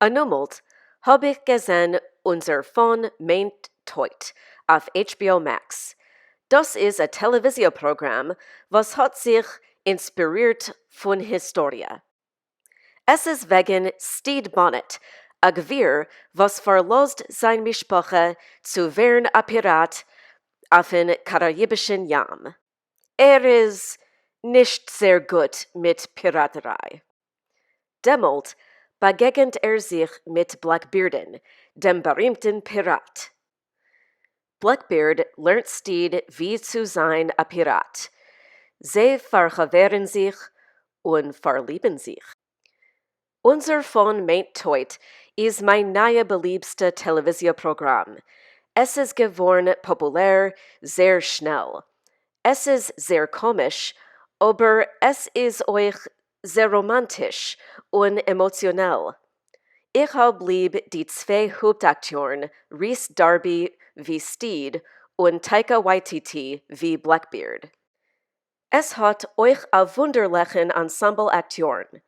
Anummelt hab ich gesehen unser von meint Teut auf HBO Max. Das ist ein Televisionprogramm, was hat sich inspiriert von Historie. Es ist wegen Stede Bonnet, a Gewirr, was verlost sein Mischpoche zu werden a Pirat auf den karibischen Jam. Ist nicht sehr gut mit Piraterei. Demult begegnet sich mit Blackbearden, dem berühmten Pirat. Blackbeard lernt Stede wie zu sein a Pirat. Sie vergewähren sich und verlieben sich. Unser von meint Teut ist mein neues beliebste Televisionprogramm. Es ist geworden populär sehr schnell. Es ist sehr komisch, aber es ist euch sehr romantisch und emotionell. Ich hab lieb die zwei Hauptakteure, Rhys Darby wie Stede und Taika Waititi wie Blackbeard. Es hat euch a wunderlichen Ensemble-Akteuren.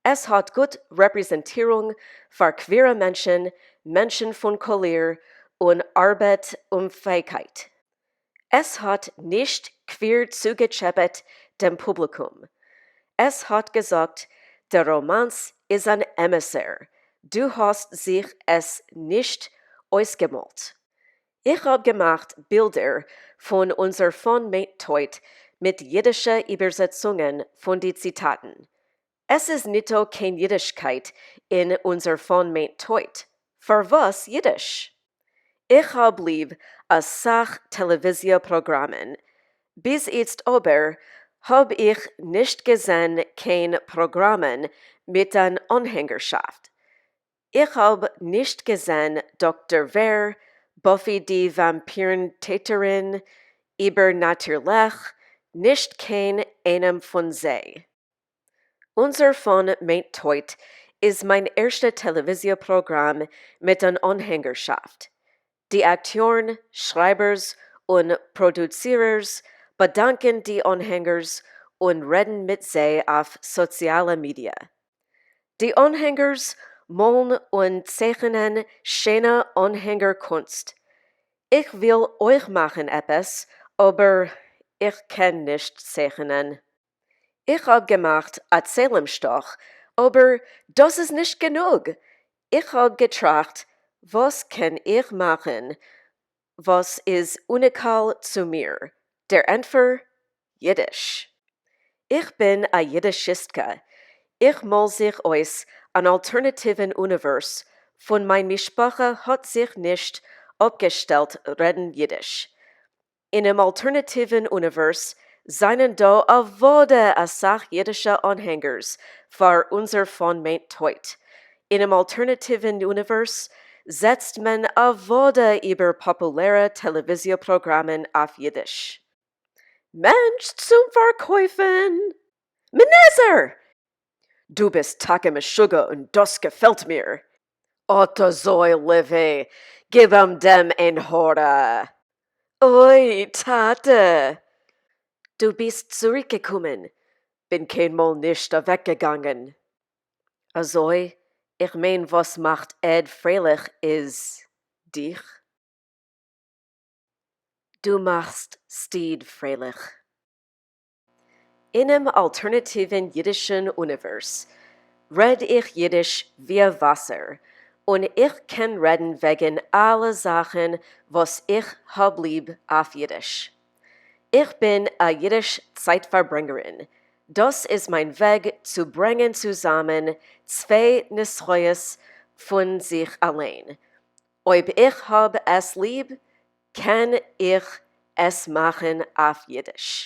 Es hat gut Repräsentierung für queere Menschen, Menschen von Couleur und Arbeit und Fähigkeit. Es hat nicht queer zugeschäppet dem Publikum. Es hat gesagt, der Romanz ist ein Emissär. Du hast sich es nicht ausgemalt. Ich hab gemacht Bilder von unser von meint Teut mit jiddische Übersetzungen von die Zitaten. Es ist nito kein Jiddischkeit in unser von meint Teut. Für was Jiddisch? Ich hab lieb a Sach Televisionprogrammen. Bis jetzt aber hab ich nicht gesehen kein Programmen mit an Anhängerschaft. Ich hab nicht gesehen Dr. Ver, Buffy die Vampirentäterin, Übernatürlich, nicht kein einem von sie. Unser von meint Teut ist mein erstes Televisionprogramm mit an Anhängerschaft. Die Akteuren, Schreibers und Produzierers bedanken die Anhängers und reden mit sie auf soziale Media. Die Anhängers malen und zeichnen schöne Anhängerkunst. Ich will euch machen etwas, aber ich kann nicht zeichnen. Ich hab gemacht a Zählemstoch, aber das ist nicht genug. Ich hab getracht, was kann ich machen? Was ist unikal zu mir? Der Antwort? Jiddisch. Ich bin a Jiddischistka. Ich mal sich aus an alternativen Univers. Von mein Mischpache hat sich nicht abgestellt reden Jiddisch. In einem alternativen Univers seien da a Wode a Sach jiddische Anhängers für unser von meint Teut. In einem alternativen Univers setzt man a Wode über populäre Televisionprogrammen auf Jiddisch. Mensch zum Verkäufen! Menezer! Du bist Tage Meshuggah und das gefällt mir. Otto soy Livy, gib dem ein Hora. Oi, Tate! Du bist zurückgekommen, bin keinmal nicht weggegangen. Also, ich mein, was macht Ed freilich is dich? Du machst Stede freilich. In einem alternativen jiddischen Univers red ich Jiddisch wie Wasser und ich kann reden wegen aller Sachen, was ich hab lieb auf Jiddisch. Ich bin a Jiddisch Zeitverbringerin. Das ist mein Weg zu bringen zusammen zwei Nisroyes von sich allein. Ob ich hab es lieb, kann ich es machen auf Jiddisch.